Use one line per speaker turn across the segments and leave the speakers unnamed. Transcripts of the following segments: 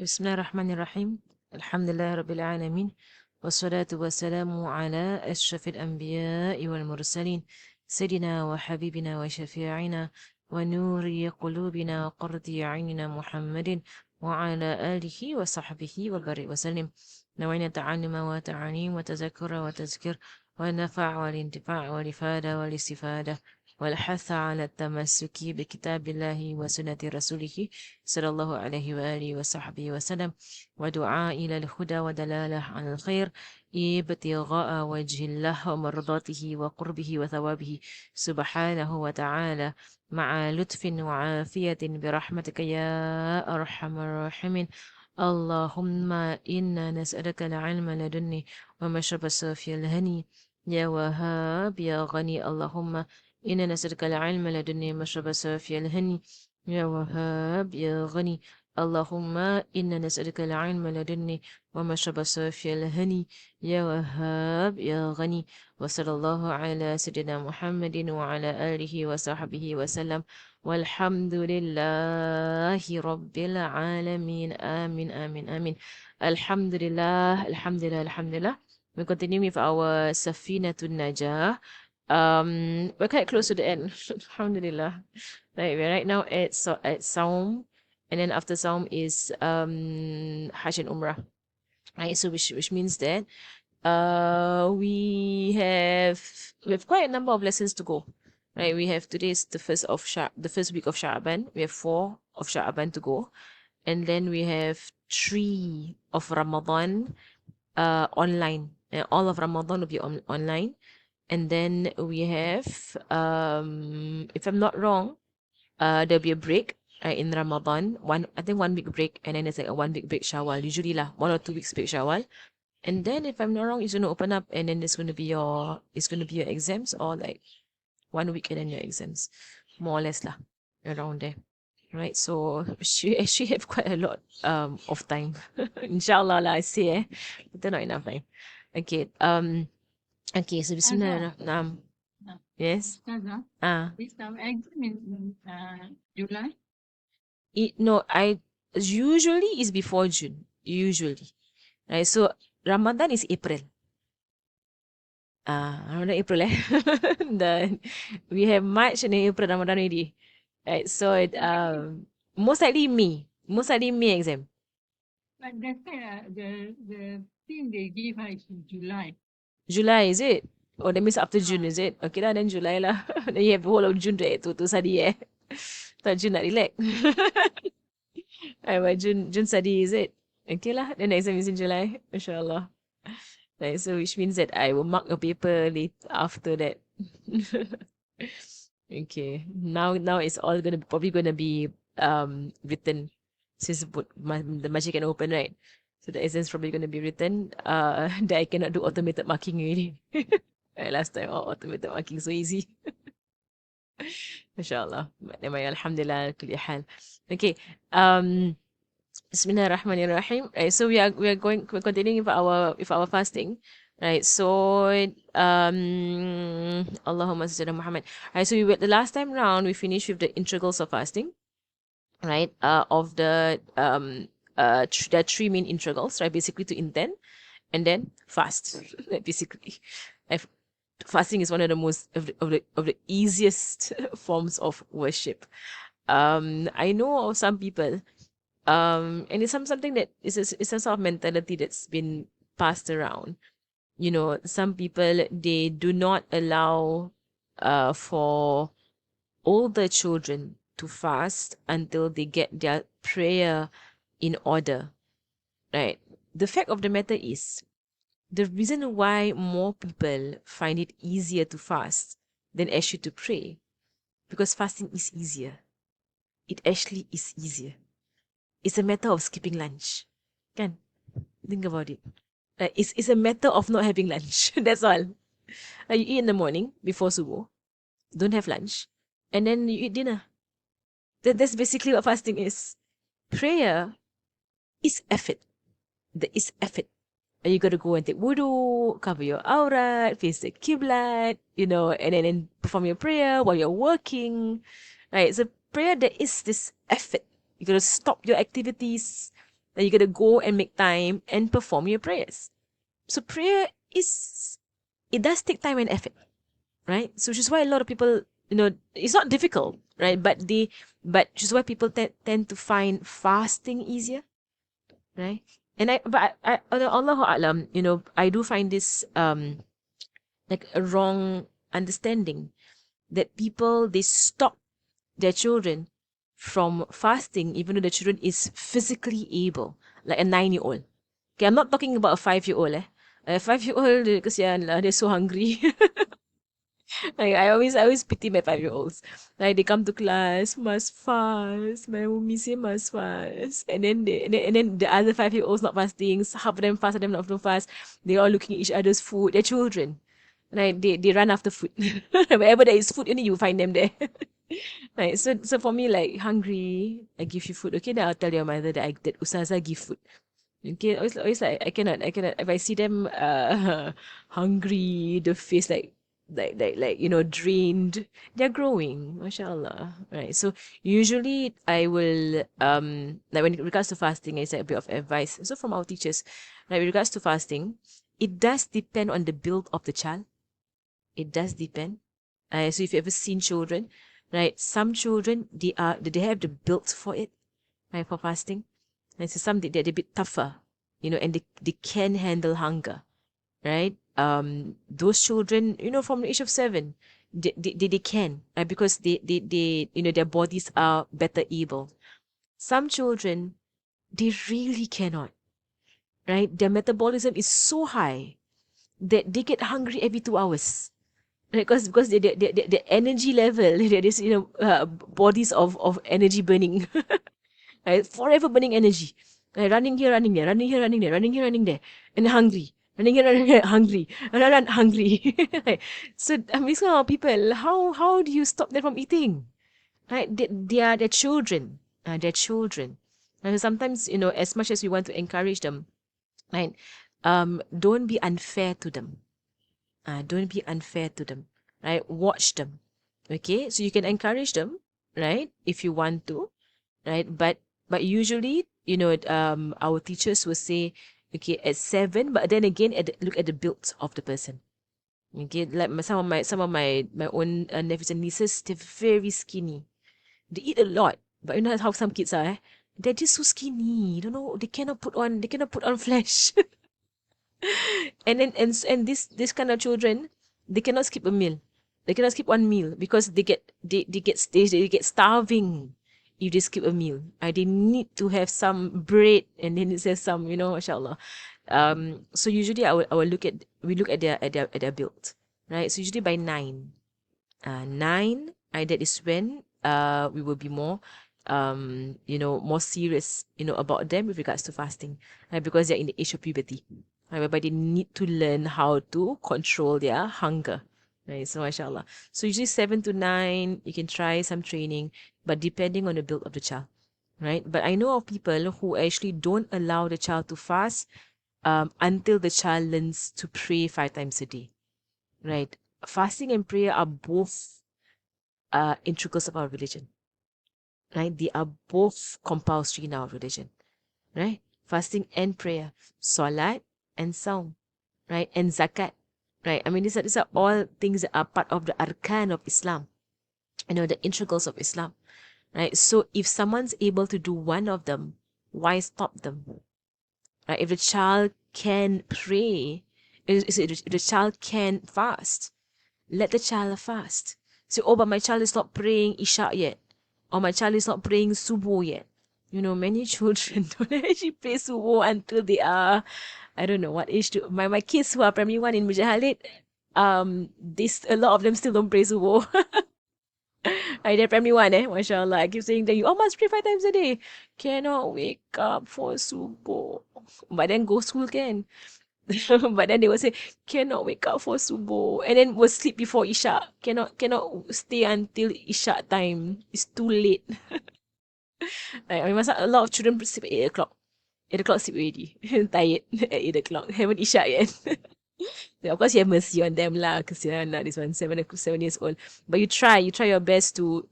بسم الله الرحمن الرحيم. الحمد لله رب العالمين، والصلاة والسلام على أشرف الأنبياء والمرسلين، سيدنا وحبيبنا وشفيعنا ونور قلوبنا وقرة أعيننا محمد وعلى آله وصحبه وبارك وسلم. نوينا تعلم وتعليم وتذكر وتذكر والنفع والانتفاع والإفادة والاستفادة والحث على التمسك بكتاب الله وسنة رسوله صلى الله عليه وآله وصحبه وسلم، ودعاء إلى الهدى ودلالة على الخير، ابتغاء وجه الله ومرضاته وقربه وثوابه سبحانه وتعالى، مع لطف وعافية برحمتك يا أرحم الراحمين. اللهم إنا نسألك العلم لدني ومشرب الصافي الهني يا وهاب يا غني. اللهم إنا نسألك العلم لدني ومشرب الصافي الهني يا وهاب يا غني. اللهم إنا نسألك العلم لدني ومشرب الصافي الهني يا وهاب يا غني. وصلى الله على سيدنا محمد وعلى آله وصحبه وسلم، والحمد لله رب العالمين. آمين آمين آمين. Alhamdulillah, Alhamdulillah, Alhamdulillah. We continue with our Safinatun Najah. We're quite close to the end. Alhamdulillah. Right, we're right now at Saum, and then after Saum is Hajj and Umrah. Right, so which means that we have quite a number of lessons to go. Right, we have today's the first week of Sha'ban. We have 4 of Sha'ban to go, and then we have 3 of Ramadan online. All of Ramadan will be online. And then we have, if I'm not wrong, there'll be a break in Ramadan. I think 1 week break, and then it's like a 1 week break Shawwal. Usually lah, 1 or 2 weeks break Shawwal. And then if I'm not wrong, it's gonna open up, and then it's gonna be your exams, or like 1 week and then your exams, more or less lah, around there. Right, so she actually have quite a lot of time. Inshallah lah, I say but not enough time. Okay, okay, so Bismillah. Yes.
This time exam is in July.
No, I usually is before June. Usually, right? So Ramadan is April. Ramadan April. Then we have March and then April Ramadan already. Right. So most likely May. Most likely May exam.
But that's the thing they give us is in July.
July, is it? Oh, that means after June, is it? Okay lah, then July lah. Then you have the whole of June to study Tak June nak relax. But June study, is it? Okay lah, then the exam is in July. InsyaAllah. Right, so which means that I will mark a paper later after that. Okay. Now it's all probably gonna be written, since the magic can open, right? So the exam's probably gonna be written. That I cannot do automated marking already. Right, last time all automated marking so easy. Inshallah. But never mind, Alhamdulillah, kulli hal. Okay. Bismillahirrahmanirrahim. Right, so we're continuing with our fasting. Right, so Allahumma salli ala Muhammad. Right, so the last time round we finished with the integrals of fasting. Right, of the there are 3 main integrals, right? Basically to intend and then fast. Basically, fasting is one of the most of the easiest forms of worship. I know of some people, and it's something that is it's a sort of mentality that's been passed around. You know, some people, they do not allow for older children to fast until they get their prayer in order. Right? The fact of the matter is, the reason why more people find it easier to fast than actually to pray, because fasting is easier. It actually is easier. It's a matter of skipping lunch. Kan? Think about it. It's a matter of not having lunch. That's all. You eat in the morning before subuh, don't have lunch, and then you eat dinner. That's basically what fasting is. Prayer is effort. There is effort. And you got to go and take wudu, cover your aurat, face the qiblat, and then perform your prayer while you're working. Right? So prayer, there is this effort. You got to stop your activities, Then you got to go and make time and perform your prayers. So prayer it does take time and effort, right? So which is why a lot of people, it's not difficult, right? But which is why people tend to find fasting easier, right? And Allahu A'lam, I do find this like a wrong understanding that people, they stop their children from fasting even though the children is physically able, like a 9-year-old. Okay, I'm not talking about a 5-year-old. A 5-year-old, kesian lah, they're so hungry. I always pity my 5-year-olds. Like they come to class, must fast. My mummy say must fast, and then the other 5-year-olds not fasting. So half of them fast, and them not fast. They all looking at each other's food. They're children. Like they run after food. Wherever there is food, only you find them there. Right. So for me, like hungry, I give you food. Okay, then I'll tell your mother that Ustazah give food. Okay, always like I cannot. If I see them hungry, the face like drained, they're growing, mashallah. Right. So usually I will like when it regards to fasting, I say a bit of advice. So from our teachers, like with regards to fasting, it does depend on the build of the child. It does depend. So if you ever seen children, right? Some children they have the built for it, right, for fasting. And so some they're a bit tougher, and they can handle hunger, right? Those children, from the age of 7, they can, right? Because they their bodies are better able. Some children, they really cannot, right? Their metabolism is so high that they get hungry every 2 hours. Right, because the energy level, there is bodies of energy burning, right? Forever burning energy, right? Running here, running there, running here, running there, running here, running there, and hungry, running here, running there, hungry, run, hungry. Right? So I mean, so people, how do you stop them from eating? Right? They're children, they're children. And sometimes, as much as we want to encourage them, right? Don't be unfair to them. Don't be unfair to them, right? Watch them, okay? So you can encourage them, right? If you want to, right? But usually, our teachers will say, okay, at 7. But then again, look at the build of the person. Okay, like some of my own nephews and nieces, they're very skinny. They eat a lot, but you know how some kids are. They're just so skinny. You don't know. They cannot put on flesh. And this kind of children, they cannot skip a meal. They cannot skip one meal because they get starving if they skip a meal. They need to have some bread, and then it says some, mashallah. So usually I will look at their build, right? So usually by 9, 9, that is when we will be more more serious, about them with regards to fasting, right? Because they're in the age of puberty, right? Whereby they need to learn how to control their hunger, right? So mashallah, so usually 7 to 9 you can try some training, but depending on the build of the child, right? But I know of people who actually don't allow the child to fast until the child learns to pray 5 times a day, right? Fasting and prayer are both integral of our religion, right? They are both compulsory in our religion, right? Fasting and prayer, salat and saum, right? And zakat, right? I mean, these are all things that are part of the arkan of Islam, the integrals of Islam, right? So if someone's able to do one of them, why stop them, right? If the child can pray, if the child can fast, let the child fast. So, oh, but my child is not praying Isha yet, or my child is not praying Subuh yet. Many children don't actually pray Subuh until they are, I don't know what age. My kids who are primary 1 in Mujahid, this a lot of them still don't pray Subuh. They're primary 1, mashallah. I keep saying that you all must pray 5 times a day. Cannot wake up for Subuh. But then go school can. But then they will say, cannot wake up for subuh, and then will sleep before Isha. Cannot stay until Isha time. It's too late. Like, I mean, a lot of children sleep at 8 o'clock. 8 o'clock sleep already. Tired at 8 o'clock. Haven't Isha yet. Yeah, of course you have mercy on them lah, because this one 7 years old. But you try your best to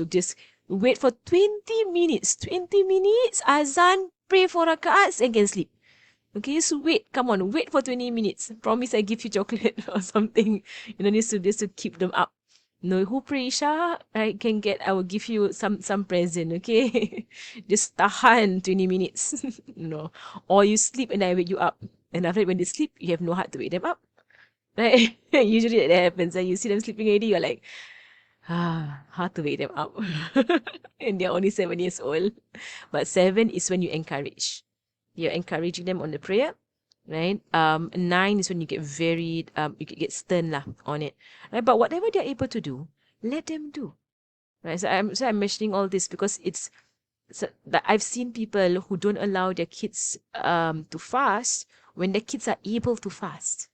just wait for 20 minutes. 20 minutes azan. pray 4 rakats and can sleep. Okay, just wait. Come on, wait for 20 minutes. Promise I give you chocolate or something. Just to keep them up. No, who pray Isha, I will give you some present, okay? Just tahan 20 minutes. No. Or you sleep and I wake you up. And after that, when they sleep, you have no heart to wake them up. Right? Usually that happens. And you see them sleeping already, you're like, hard to wake them up. And they're only 7 years old. But 7 is when you encourage. You're encouraging them on the prayer, right? 9 is when you get very you get stern lah on it, right? But whatever they're able to do, let them do, right? So I'm mentioning all this because that I've seen people who don't allow their kids to fast when their kids are able to fast,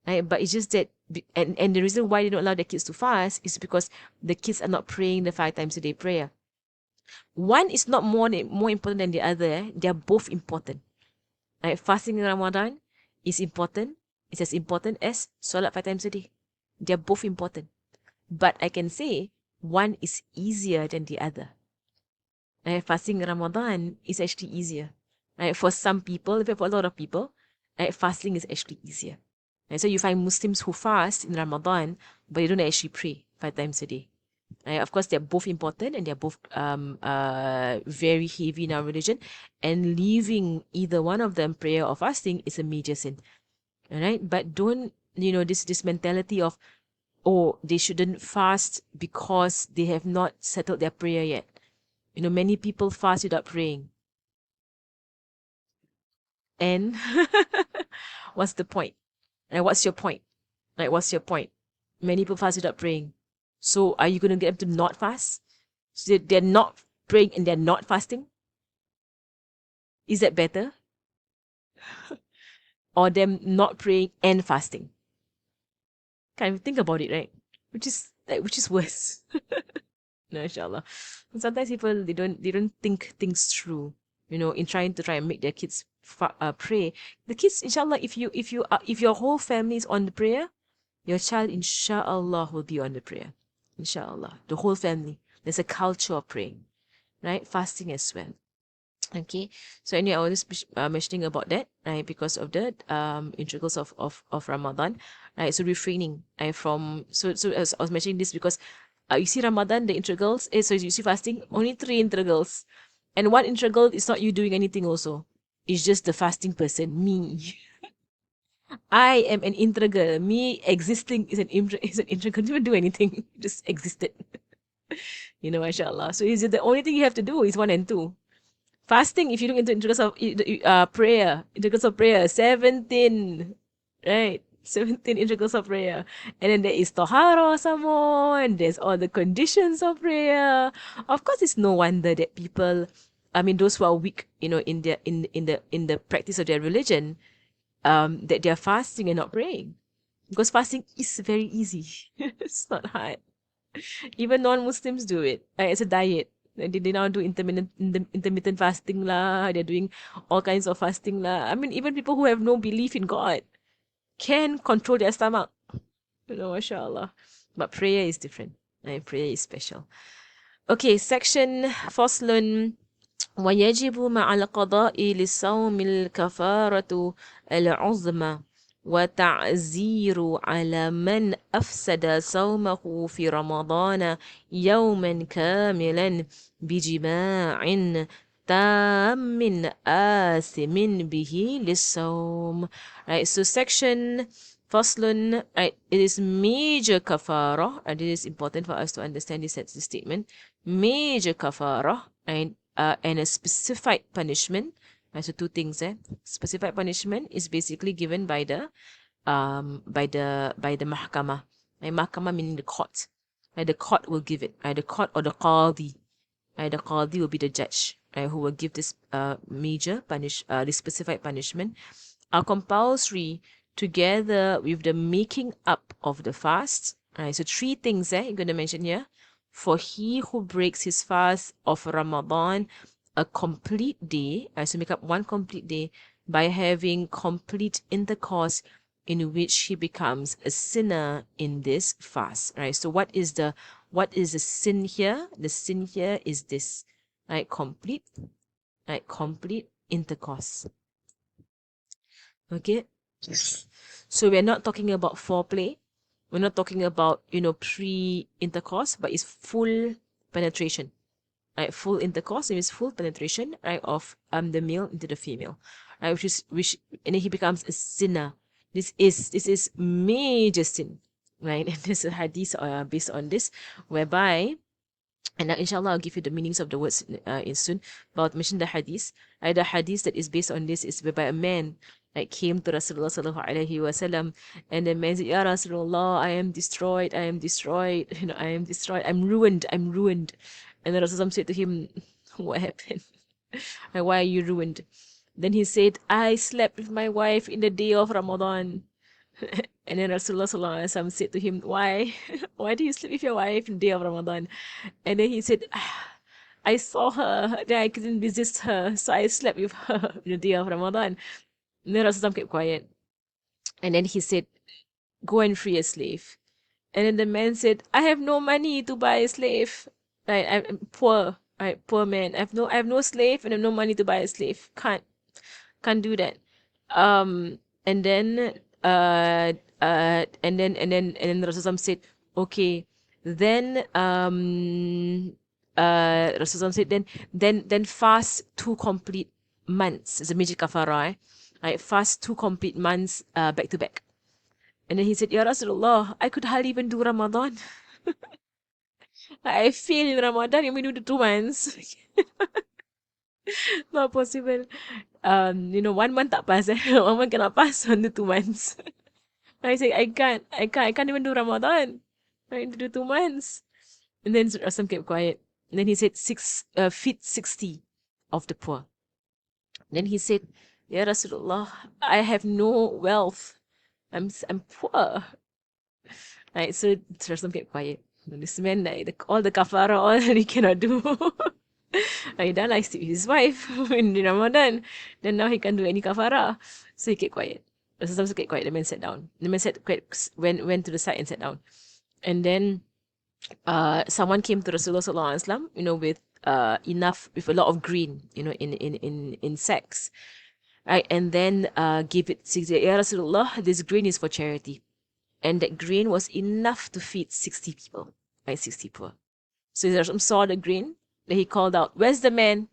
right? But it's just that and the reason why they don't allow their kids to fast is because the kids are not praying the 5 times a day prayer. One is not more important than the other. They're both important. Right? Fasting in Ramadan is important. It's as important as solat 5 times a day. They're both important. But I can say one is easier than the other. Right? Fasting in Ramadan is actually easier. Right? For some people, for a lot of people, right, fasting is actually easier. Right? So you find Muslims who fast in Ramadan, but they don't actually pray 5 times a day. Of course, they're both important and they're both very heavy in our religion. And leaving either one of them, prayer or fasting, is a major sin. All right, but don't this mentality of, oh, they shouldn't fast because they have not settled their prayer yet. Many people fast without praying. And what's the point? What's your point? What's your point? Many people fast without praying. So are you going to get them to not fast? So they're not praying and they're not fasting? Is that better? Or them not praying and fasting? Kind of think about it, right? Which is worse? No, inshallah. And sometimes people they don't think things through. In trying and make their kids pray. The kids, inshallah, if your whole family is on the prayer, your child, inshallah, will be on the prayer. Inshallah, the whole family. There's a culture of praying, right? Fasting as well. Okay, so anyway, I was just mentioning about that, right? Because of the integrals of Ramadan, right? So refraining, right? As I was mentioning this because you see Ramadan, the integrals, so you see fasting, only 3 integrals, and one integral is not you doing anything also. It's just the fasting person, me. I am an integral. Me existing is an integral. Didn't do anything, just existed. Mashallah. So is it the only thing you have to do is 1 and 2. Fasting, if you look into integrals of prayer, 17, right? 17 integrals of prayer. And then there is Tahara some more, and there's all the conditions of prayer. Of course, it's no wonder that people, those who are weak, in the practice of their religion, that they're fasting and not praying. Because fasting is very easy. It's not hard. Even non-Muslims do it. It's a diet. They now do intermittent fasting lah. They're doing all kinds of fasting lah. Even people who have no belief in God can control their stomach. Mashallah. But prayer is different. Prayer is special. Okay, section فصل ويجب مع القضاء للصوم الكفارة العظمى وتعزير على من أفسد صومه في رمضان يوما كاملا بجماع تام آثم به للصوم. Right, so section فصل, right, it is major kafara, and it is important for us to understand this statement. Major kafara, and a specified punishment. So 2 things. Specified punishment is basically given by the mahkamah. Mahkamah meaning the court. The court will give it. The court or the qadi. The qadi will be the judge, who will give this this specified punishment, are compulsory together with the making up of the fast. So 3 things I'm going to mention here. For he who breaks his fast of Ramadan a complete day, so make up 1 complete day by having complete intercourse in which he becomes a sinner in this fast. Right? So what is the sin here? The sin here is this, complete intercourse. Okay, so we're not talking about foreplay. We're not talking about, pre-intercourse, but it's full penetration. Right, full intercourse means full penetration, right, of the male into the female, right, which and then he becomes a sinner. This is major sin, right? And there's a hadith based on this, whereby, and now inshallah I'll give you the meanings of the words in soon. But I'll mention the hadith. The hadith that is based on this is whereby a man like came to Rasulullah sallallahu alaihi wasallam, and the man said, "Ya Rasulullah, I am destroyed. I am destroyed. I am destroyed. I'm ruined. I'm ruined." And then Rasulullah said to him, "What happened? Like, why are you ruined?" Then he said, "I slept with my wife in the day of Ramadan." And then Rasulullah sallallahu alaihi wasallam said to him, "Why? Why do you sleep with your wife in the day of Ramadan?" And then he said, "I saw her, then I couldn't resist her, so I slept with her in the day of Ramadan." And then Rasulullah kept quiet. And then he said, "Go and free a slave." And then the man said, "I have no money to buy a slave. I'm poor. Right, poor man. I have no slave and I have no money to buy a slave. Can't do that." And then and then Rasulullah said, "Okay, then Rasulullah said, then fast 2 complete months. It's a major kafara, eh? Right, fast 2 complete months back to back." And then he said, "Ya Rasulullah, I could hardly even do Ramadan. I fail in Ramadan, you mean do the 2 months?" Not possible. 1 month tak pass, eh? 1 month cannot pass on the 2 months. I say, I can't even do Ramadan. I need to do 2 months. And then Rasul kept quiet. And then he said, feed 60 of the poor. Then he said, "Ya Rasulullah, I have no wealth. I'm poor." Right, so Rasul kept quiet. And this man, like, all the kafara, all he cannot do. He done like sleep with his wife in Ramadan. Then now he can't do any kafara. So he kept quiet. Rasul also kept quiet. The man sat down. The man went to the side and sat down. And then someone came to Rasulullah sallallahu alaihi wasallam, with a lot of green, in sacks, right? And then gave it 60. "Ya Rasulullah, this grain is for charity." And that grain was enough to feed 60 people, right? 60 poor. So Rasulullah saw the grain, then he called out, "Where's the man?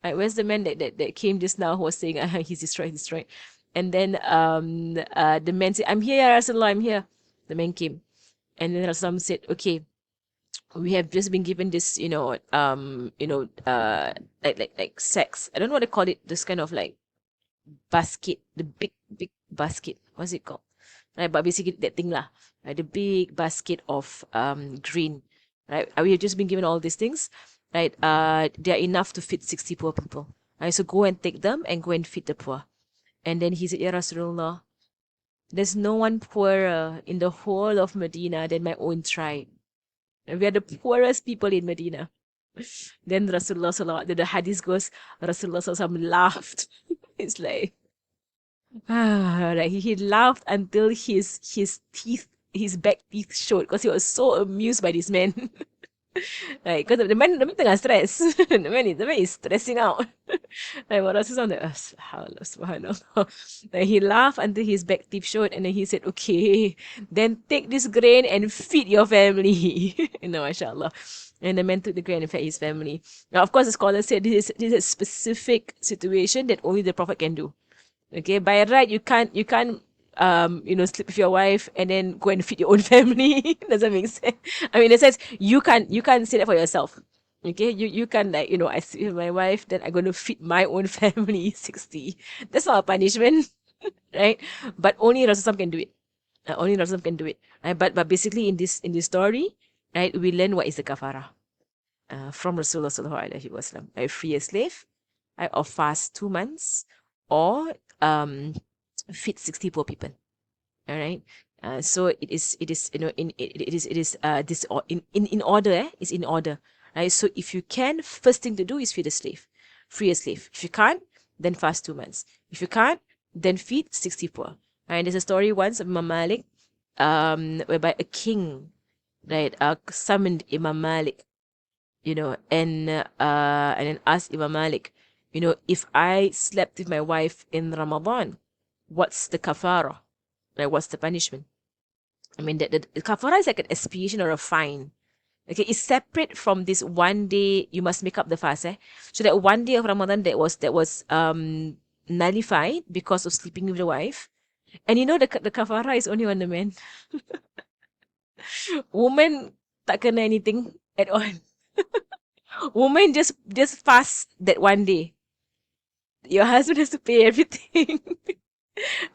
Right, where's the man that came just now who was saying, he's destroyed, he's destroyed?" And then the man said, "I'm here, Ya Rasulullah, I'm here." The man came. And then Rasulullah said, "Okay, we have just been given this, like sacks. I don't know what they call it. This kind of like basket, the big basket. What's it called? Right, but basically that thing lah. Right, the big basket of grain. Right, we have just been given all these things. Right, they are enough to feed 60 poor people. Right, so go and take them and go and feed the poor." And then he said, "Ya Rasulullah, there's no one poorer in the whole of Medina than my own tribe. We are the poorest people in Medina." Then Rasulullah sallallahu the hadith goes, Rasulullah sallallahu laughed. It's like, like he laughed until his teeth, his back teeth showed, because he was so amused by this man. Like, because the man tengah stress. the man is stressing out. Like, what else is on there? Subhanallah, subhanallah. Like, he laughed until his back teeth showed, and then he said, "Okay, then take this grain and feed your family." Mashallah. And the man took the grain and fed his family. Now, of course, the scholar said this is a specific situation that only the Prophet can do. Okay, by right, you can't sleep with your wife and then go and feed your own family. Doesn't make sense. I mean, in a sense, you can't say that for yourself. Okay, you can, like, I sleep with my wife, then I'm gonna feed my own family 60. That's not a punishment, right? But only Rasulullah can do it. Only Rasulullah can do it. But basically, in this story, right, we learn what is the kafara from Rasulullah sallallahu alaihi wasallam. Free a slave, right, or fast 2 months, or feed 60 poor people. All right. So it is this in order, it's in order, right? So if you can, first thing to do is feed a slave, free a slave. If you can't, then fast 2 months. If you can't, then feed 60 poor. And there's a story once of Imam Malik, whereby a king, right, summoned Imam Malik, and then asked Imam Malik, if I slept with my wife in Ramadan, what's the kafara? Like, what's the punishment? I mean, the kafara is like an expiation or a fine. Okay, it's separate from this one day you must make up the fast. So that one day of Ramadan that was nullified because of sleeping with the wife. And the kafara is only on the man. Woman tak kena anything at all. Woman just fast that one day. Your husband has to pay everything.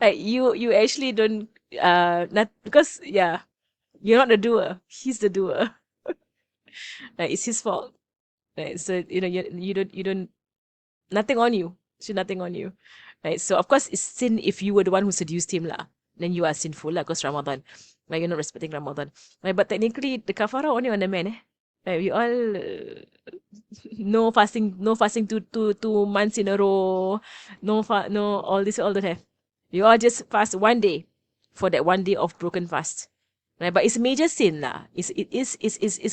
Like you actually don't not because you're not the doer. He's the doer. Like, it's his fault. Right. So you don't nothing on you. So nothing on you. Right. So of course it's sin if you were the one who seduced him lah. Then you are sinful lah because Ramadan. Like, you're not respecting Ramadan. Right, but technically the kafara only on the man. Right, we all no fasting 2 months in a row. No all this all don't have. You all just fast one day for that one day of broken fast. Right, but it's major sin lah. It's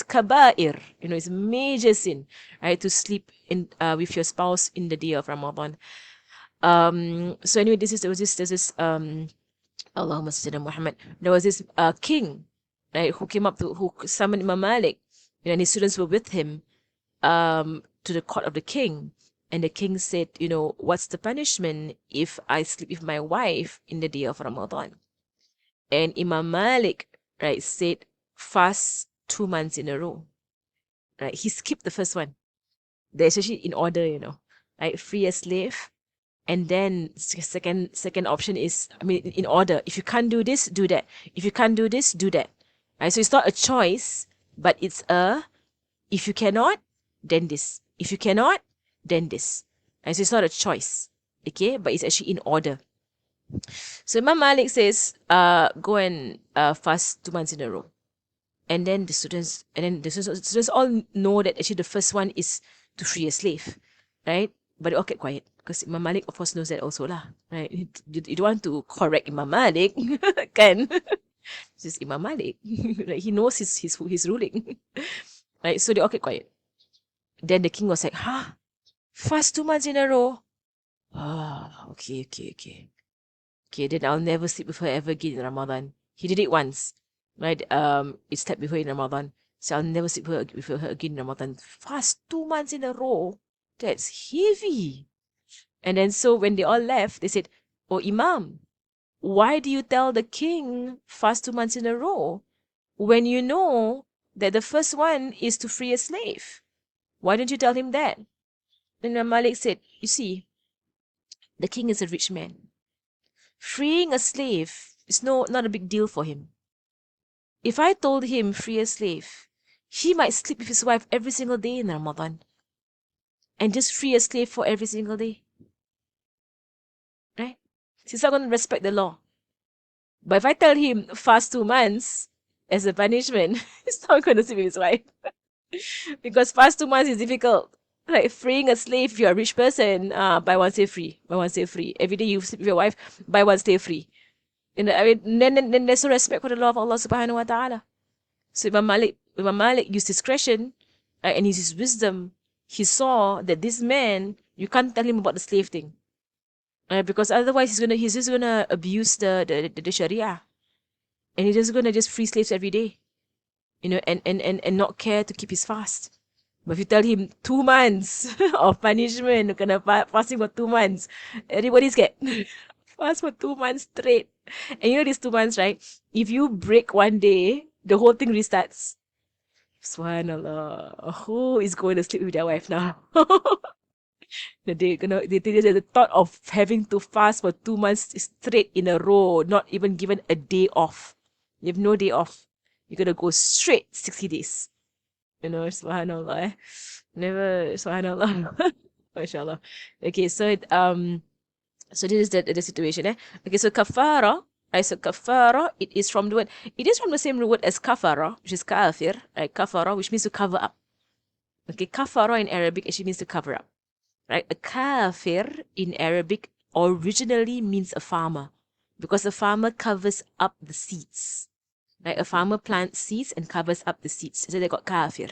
kaba'ir. It's major sin, right, to sleep in with your spouse in the day of Ramadan. So anyway, there's this Allahumma salli Muhammad. There was this king, right, who summoned Imam Malik, and his students were with him to the court of the king. And the king said, what's the punishment if I sleep with my wife in the day of Ramadan? And Imam Malik, right, said fast 2 months in a row. Right, he skipped the first one. They're actually in order, right? Free a slave. And then second option is, in order. If you can't do this, do that. If you can't do this, do that. Right? So it's not a choice, but it's if you cannot, then this. If you cannot, then this. Right? So it's not a choice. Okay, but it's actually in order. So Imam Malik says, go and fast 2 months in a row. And then the students all know that actually the first one is to free a slave, right? But they all kept quiet because Imam Malik, of course, knows that also lah, right? You don't want to correct Imam Malik, kan? It's just Imam Malik, right? He knows his ruling, right? So they all kept quiet. Then the king was like, "Huh? Fast 2 months in a row? Okay. Okay, then I'll never sleep with her ever again in Ramadan." He did it once, right? He slept with her in Ramadan. So I'll never sleep with her again in Ramadan. Fast 2 months in a row. That's heavy. And then so when they all left, they said, "Oh, Imam, why do you tell the king fast 2 months in a row when you know that the first one is to free a slave? Why don't you tell him that?" Then Imam Malik said, "You see, the king is a rich man. Freeing a slave is not a big deal for him. If I told him free a slave, he might sleep with his wife every single day in Ramadan and just free a slave for every single day. Right? He's not going to respect the law. But if I tell him fast 2 months as a punishment, he's not going to sleep with his wife. Because fast 2 months is difficult. Like freeing a slave, if you're a rich person, buy one, stay free. Buy one, stay free. Every day you sleep with your wife, buy one, stay free. Then there's no respect for the law of Allah subhanahu wa ta'ala. So Imam Malik used discretion and his wisdom. He saw that this man, you can't tell him about the slave thing. Because otherwise he's just gonna abuse the Sharia. And he's just gonna free slaves every day. And not care to keep his fast. But if you tell him 2 months of punishment, kena fasting for 2 months, everybody's scared. Fast for 2 months straight. And these 2 months, right? If you break one day, the whole thing restarts. Subhanallah. Who is going to sleep with their wife now? The thought of having to fast for 2 months straight in a row, not even given a day off. You have no day off. You're going to go straight 60 days. Subhanallah. Never, subhanallah. MashaAllah. Okay, so so this is the situation. Okay, so kafara. Right, so kafara, it is from the same word as kafara, which is kafir. Right, kafara, which means to cover up. Okay, kafara in Arabic actually means to cover up. Right, a kafir in Arabic originally means a farmer, because a farmer covers up the seeds. Right, a farmer plants seeds and covers up the seeds. So they got kafir.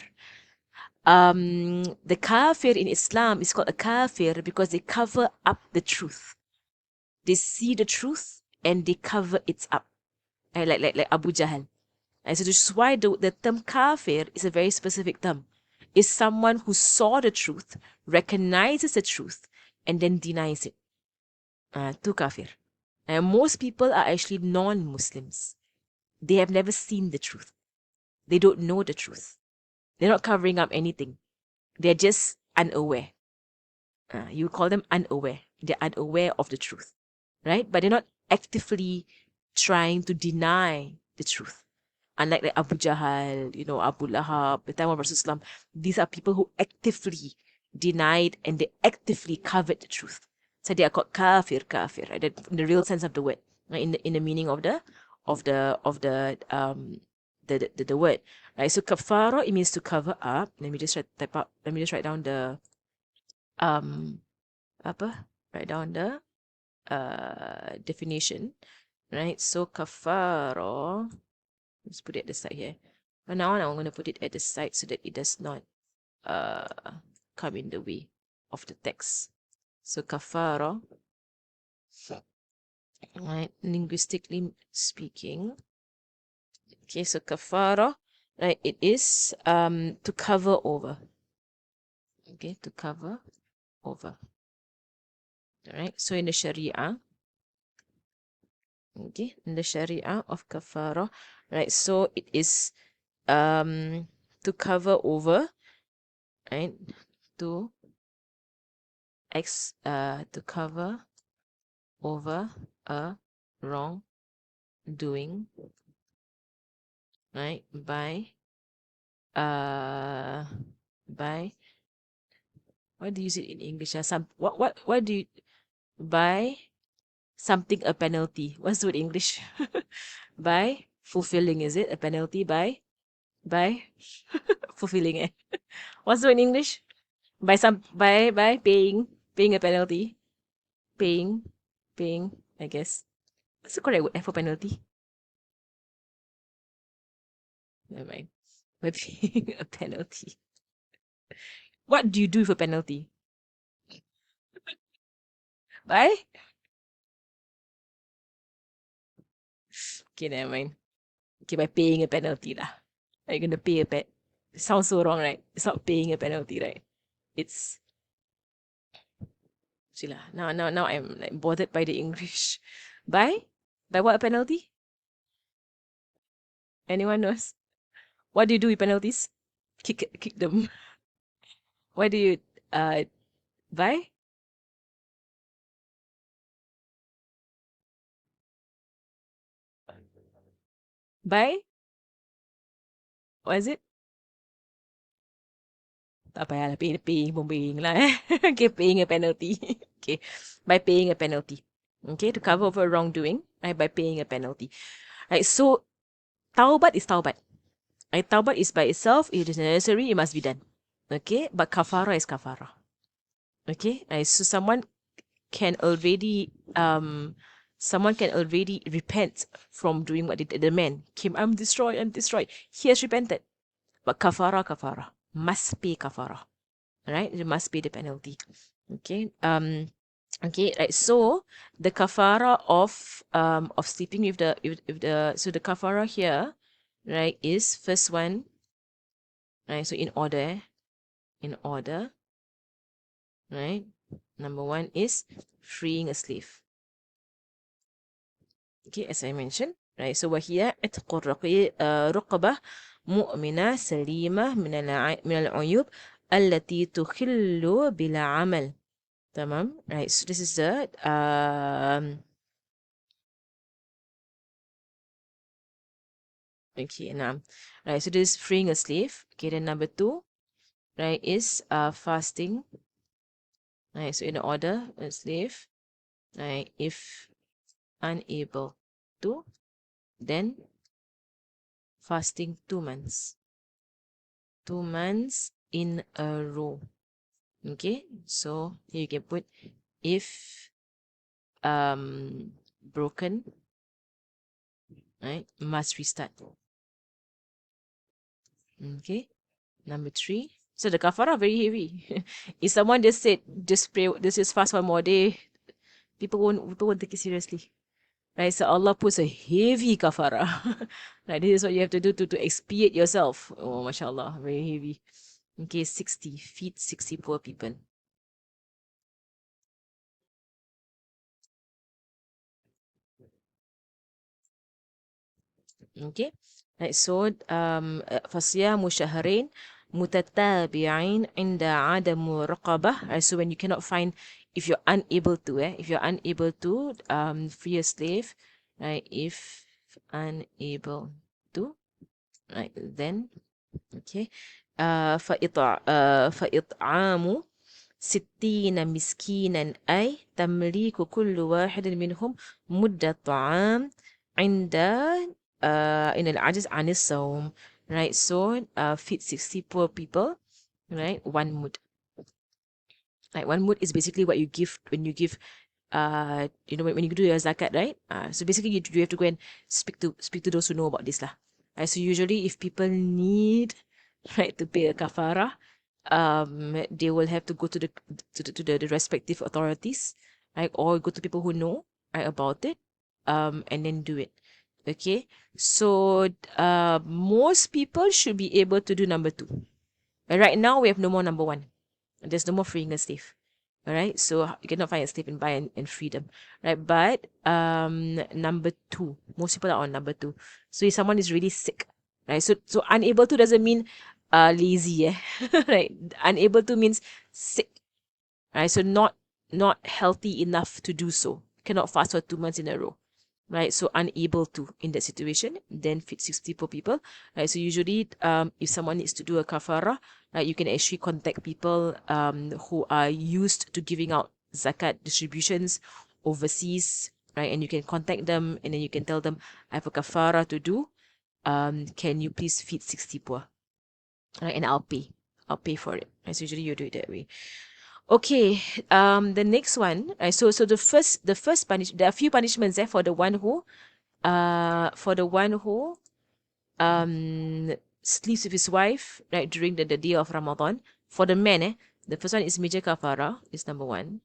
The kafir in Islam is called a kafir because they cover up the truth. They see the truth and they cover it up. Like Abu Jahl. And so this is why the term kafir is a very specific term. It's someone who saw the truth, recognizes the truth, and then denies it. To kafir. And most people are actually non-Muslims. They have never seen the truth. They don't know the truth. They're not covering up anything. They're just unaware. You call them unaware. They're unaware of the truth, right? But they're not actively trying to deny the truth. Unlike like Abu Jahal, Abu Lahab, the time of Rasulullah, these are people who actively denied and they actively covered the truth. So they are called kafir, right? In the real sense of the word, right? In the meaning of the word, right? So kafara, it means to cover up. Let me just write down the apa? Write down the definition, right? So kafara. Let's put it at the side here. But now I'm going to put it at the side so that it does not uh, come in the way of the text. So kafara, right? Linguistically speaking. Okay, so kafara, right? It is to cover over. Okay, to cover over. All right. So in the Sharia, okay, in the Sharia of kafara, right? So it is to cover over, right? To to cover over a wrong doing, right? Uh by what do you use it in English? What do you by something a penalty? What's the word in English? By fulfilling, is it a penalty by fulfilling it? What's the word in English? By paying a penalty. Paying paying, I guess. What's the correct word for penalty? Never mind. By paying a penalty. What do you do with a penalty? By okay, never mind. Okay, by paying a penalty lah. Are you gonna pay a pet? It sounds so wrong, right? It's not paying a penalty, right? It's see lah. Now I'm like bothered by the English. By? By what a penalty? Anyone knows? What do you do with penalties? Kick them. Why do you by? By? What is it? Tak payah lah, paying pun paying lah. Okay, paying a penalty. Okay, by paying a penalty. Okay, to cover over wrongdoing, right, by paying a penalty. Right, so taubat is taubat. Right, taubat is by itself, it is necessary, it must be done. Okay, but kafara is kafara. Okay, right, so can already repent from doing what the man came, I'm destroyed. He has repented. But kafara must pay kafara. Right? It must pay the penalty. Okay. Okay, right. So the kafara of sleeping with the so the kafara here, right, is first one, right? So in order, right? Number one is freeing a slave. Okay, as I mentioned, right? So وهي عتق رقبة مؤمنة سليمة من العيوب التي تخل بلا عمل. تمام. Right, so this is the okay, now, right, so this is freeing a slave. Okay, then number two, right, is fasting. Right, so in order, a slave, right, if unable to, then fasting 2 months. 2 months in a row. Okay, so here you can put if broken, right, must restart. Okay, number three, So the kafara very heavy. If someone just said, just pray, this is fast 1 more day, people won't take it seriously. Right? So Allah puts a heavy kafara. Right? This is what you have to do to expiate yourself. Oh, mashallah, very heavy. Okay, 60, feed 60 poor people. Okay. Right. So فصيام شهرين متتابعين عند عدم رقبة. Right. So when you cannot find, if you're unable to, if you're unable to free a slave, right? If unable to, right, then okay. فإطعام 60 مسكينا أي تمليك كل واحد منهم مدة طعام عند إن العجز عن الصوم. Right, so feed 60 poor people, right, 1 mud. Right, 1 mud is basically what you give when you give when you do your zakat, right? So basically you have to go and speak to those who know about this lah. Right, so usually if people need right to pay a kafara, they will have to go to the respective authorities, right, or go to people who know right about it, and then do it. Okay, so most people should be able to do number 2. But right now we have no more number 1. There's no more freeing a slave. All right, so you cannot find a slave and buy and free them, right? But number 2, most people are on number 2. So if someone is really sick, right? So unable to doesn't mean lazy, right? Unable to means sick, right? So not healthy enough to do so. Cannot fast for 2 months in a row, right? So unable to in that situation, then feed 60 per people, right? So usually, if someone needs to do a kafara, right, you can actually contact people who are used to giving out zakat distributions overseas, right? And you can contact them, and then you can tell them, I have a kafara to do. Can you please feed 60 poor, right? And I'll pay for it. Right? So usually you do it that way. Okay, the next one, right? So the first punish, there are a few punishments there for the one who sleeps with his wife, right, during the day of Ramadan. For the men, the first one is major kafara, is number 1.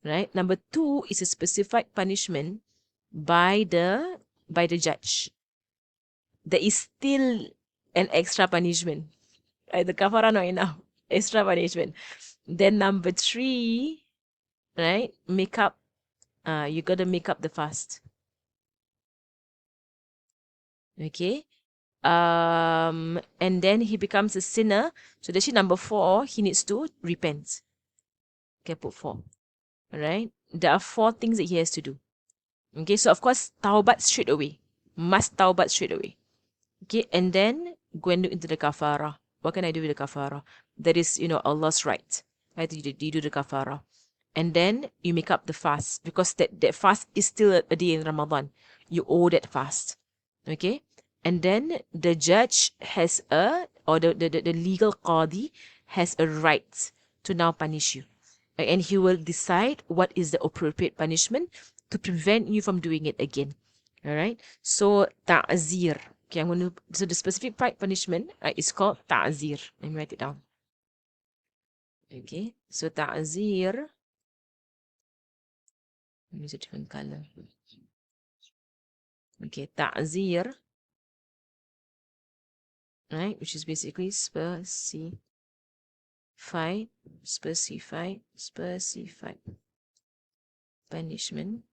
Right? Number 2 is a specified punishment by the judge. There is still an extra punishment. Right? The kafara not enough. Extra punishment. Then number 3, right? Make up. You gotta make up the fast. Okay. And then he becomes a sinner. So actually number 4, he needs to repent. Okay, put 4. Alright. There are 4 things that he has to do. Okay, so of course, taubat straight away. Must taubat straight away. Okay, and then go and look into the kafara. What can I do with the kafara? That is, Allah's right. Right? You do the kafara. And then you make up the fast, because that fast is still a day in Ramadan. You owe that fast. Okay? And then the judge has or the legal qadi has a right to now punish you. And he will decide what is the appropriate punishment to prevent you from doing it again. All right? So, ta'zir. Okay, so the specific punishment is called ta'zir. Let me write it down. Okay, so ta'zir. Let me use a different color. Okay, ta'zir, right, which is basically specified punishment. Specific punishment.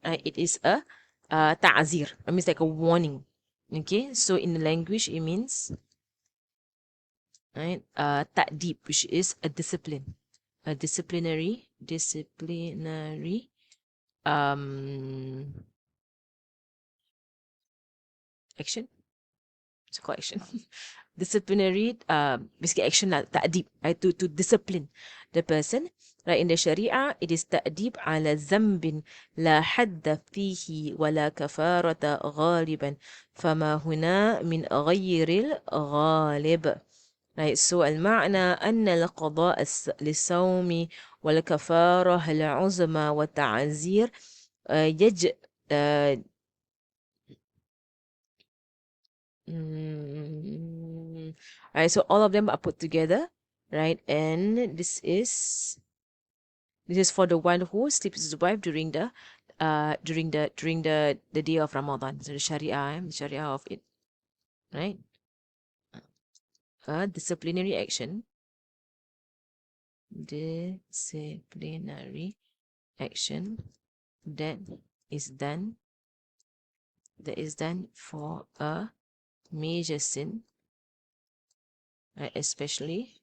It is a ta'zir. It means like a warning. Okay, so in the language it means right ta'dib, which is a discipline, a disciplinary action. It's called action. Disciplinary basically action ta'dib, right, to discipline the person. Right, in the Sharia, it is ta'dib ala zambin la hadda fihi wa la kafarata ghaliban fama huna min ghayril ghalib. Right, so المعنى أن القضاء للصوم والكفارة العظمى والتعزير يج Right, so all of them are put together, right? And this is for the one who sleeps with his wife during the day of Ramadan. So the Sharia of it, right? A disciplinary action that is done for a major sin, right? Especially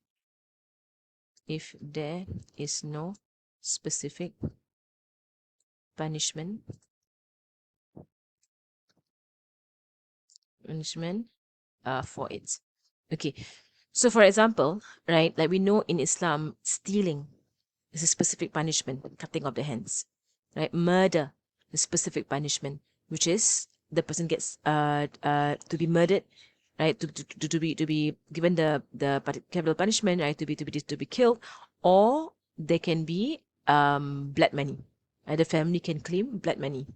if there is no specific punishment for it. Okay, so for example, right, like we know in Islam, stealing is a specific punishment, cutting off the hands, right? Murder is specific punishment, which is the person gets to be murdered, right? To be given the capital punishment, right? To be killed, or there can be blood money. Right? The family can claim blood money.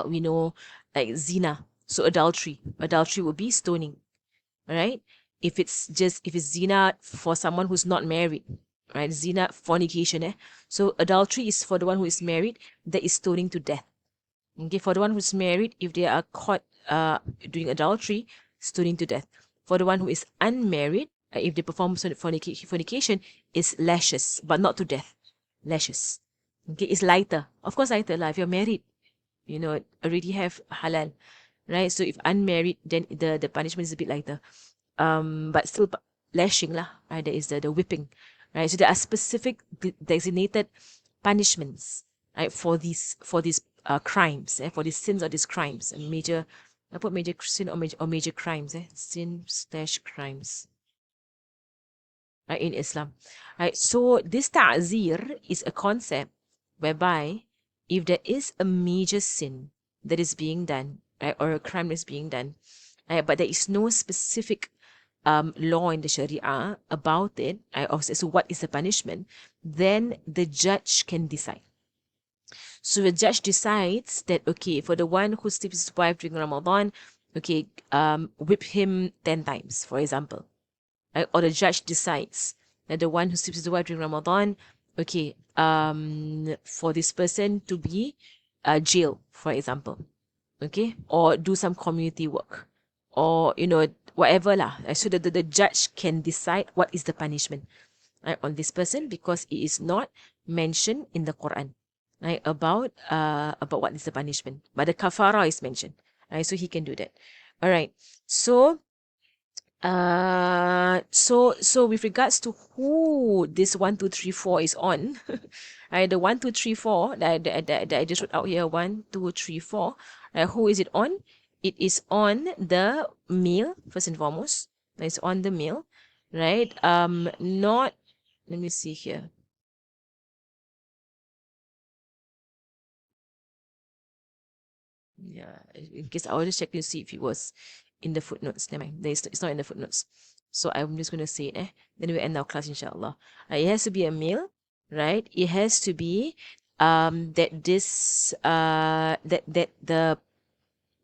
We know like zina, so adultery would be stoning, right? If it's zina for someone who's not married, right? Zina, fornication, so adultery is for the one who is married, that is stoning to death. Okay, for the one who's married, if they are caught doing adultery, stoning to death. For the one who is unmarried, if they perform fornication, is lashes, but not to death. Lashes. Okay, it's lighter. Of course, lighter lah. If you're married, already have halal, right? So if unmarried, then the punishment is a bit lighter. But still lashing lah, right? There is the whipping, right? So there are specific designated punishments, right, for these crimes, for these sins or these crimes, and major. I put major sin or major crimes, sin/crimes, right, in Islam, right? So this ta'zir is a concept whereby if there is a major sin that is being done, right, or a crime that is being done, right, but there is no specific law in the Sharia about it, right, as to what is the punishment, then the judge can decide. So the judge decides that, okay, for the one who sleeps with his wife during Ramadan, okay, whip him 10 times, for example. Right? Or the judge decides that the one who sleeps with his wife during Ramadan, okay, for this person to be jailed, for example. Okay, or do some community work, or whatever lah. So the judge can decide what is the punishment, right, on this person, because it is not mentioned in the Quran, right, about what is the punishment, but the kafara is mentioned, right? So he can do that. All right. So with regards to who this 1, 2, 3, 4 is on, right? The 1, 2, 3, 4 that I just wrote out here, 1, 2, 3, 4. Right? Who is it on? It is on the male first and foremost. It's on the male, right? Not. Let me see here. Yeah, in case I will just check to see if it was in the footnotes. Never mind, it's not in the footnotes. So I'm just going to say it. Then we end our class, inshallah. It has to be a male, right? It has to be that the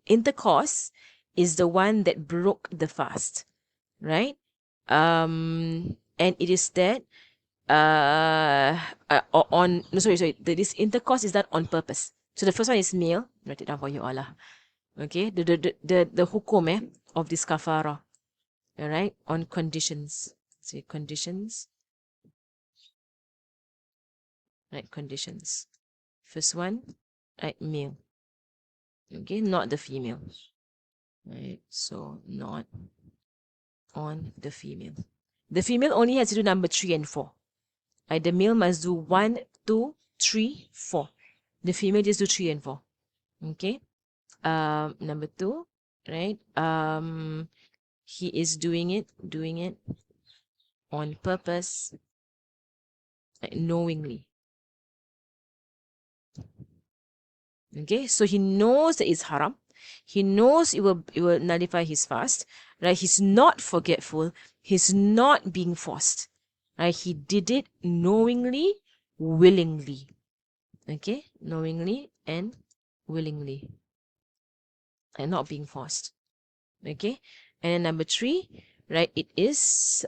intercourse is the one that broke the fast, right? And it is that on no sorry this intercourse is done on purpose. So the first one is male. Write it down for you all lah. Okay, the hukum of this kafara. All right, on conditions. Say conditions. Right, conditions. First one, right, male. Okay, not the female. Right, so not on the female. The female only has to do number 3 and 4. Right, the male must do 1, 2, 3, 4. The female just do 3 and 4. Okay. Number 2, right? He is doing it on purpose, knowingly. Okay, so he knows that it's haram. He knows it will nullify his fast, right? He's not forgetful. He's not being forced, right? He did it knowingly, willingly. Okay, knowingly and willingly, and not being forced. Okay, and then number 3, right, it is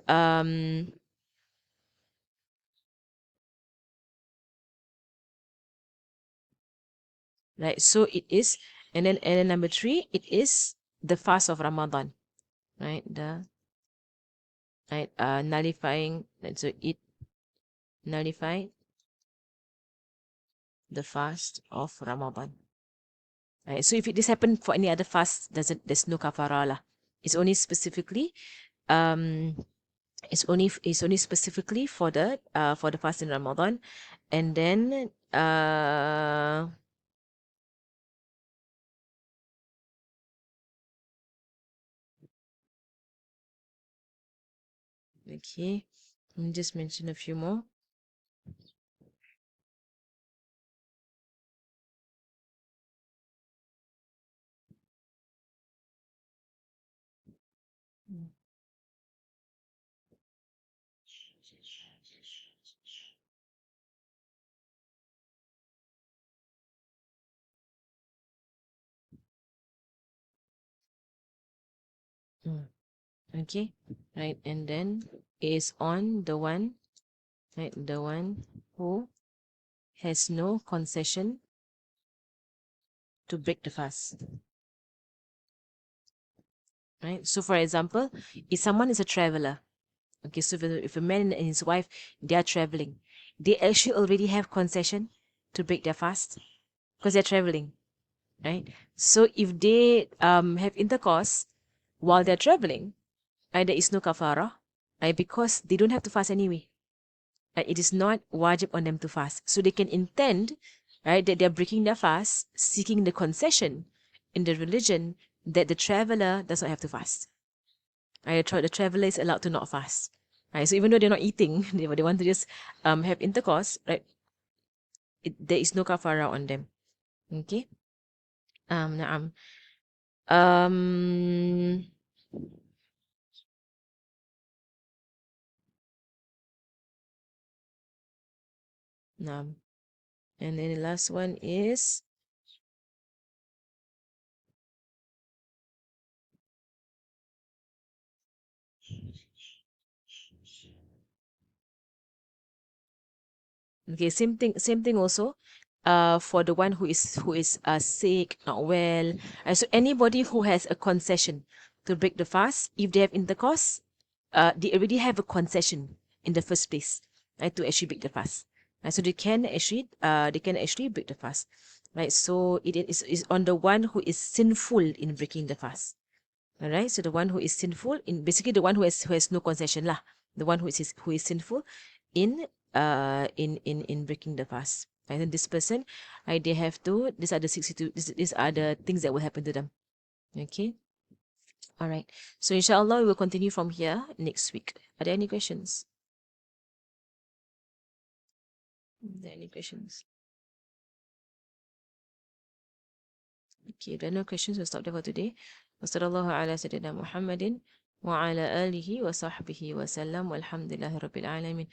right, so it is, and then number 3, it is the fast of Ramadan, right, the right nullifying, so it nullified the fast of Ramadan. Right, so if this happened for any other fast, there's no kafara lah. It's only specifically um it's only specifically for the fast in Ramadan, and then okay, let me just mention a few more. Mm, okay, right, and then is on the one, right, the one who has no concession to break the fast, right? So for example, if someone is a traveler, okay, so if a man and his wife, they are traveling, they actually already have concession to break their fast because they're traveling, right? So if they have intercourse while they're traveling, there is no kafara, right? Because they don't have to fast anyway. Right? It is not wajib on them to fast. So they can intend, right, that they're breaking their fast, seeking the concession in the religion that the traveler does not have to fast. Right? The traveler is allowed to not fast. Right? So even though they're not eating, they want to just have intercourse, right? There is no kafara on them. Okay. Naam. Um, naam. And then the last one is okay. Same thing also. For the one who is sick, not well. So anybody who has a concession to break the fast, if they have intercourse, they already have a concession in the first place, right, to actually break the fast. Right, so they can actually break the fast. Right. So it is on the one who is sinful in breaking the fast. All right. So the one who is sinful in basically the one who has no concession lah. The one who is sinful in in breaking the fast. And then this person, right, they have to. These are the 62. These are the things that will happen to them. Okay. All right. So inshallah, we will continue from here next week. Are there any questions? Are there any questions? Okay, if there are no questions, we'll stop there for today. وصلى الله على سيدنا محمد وعلى آله وصحبه وسلم والحمد لله رب العالمين.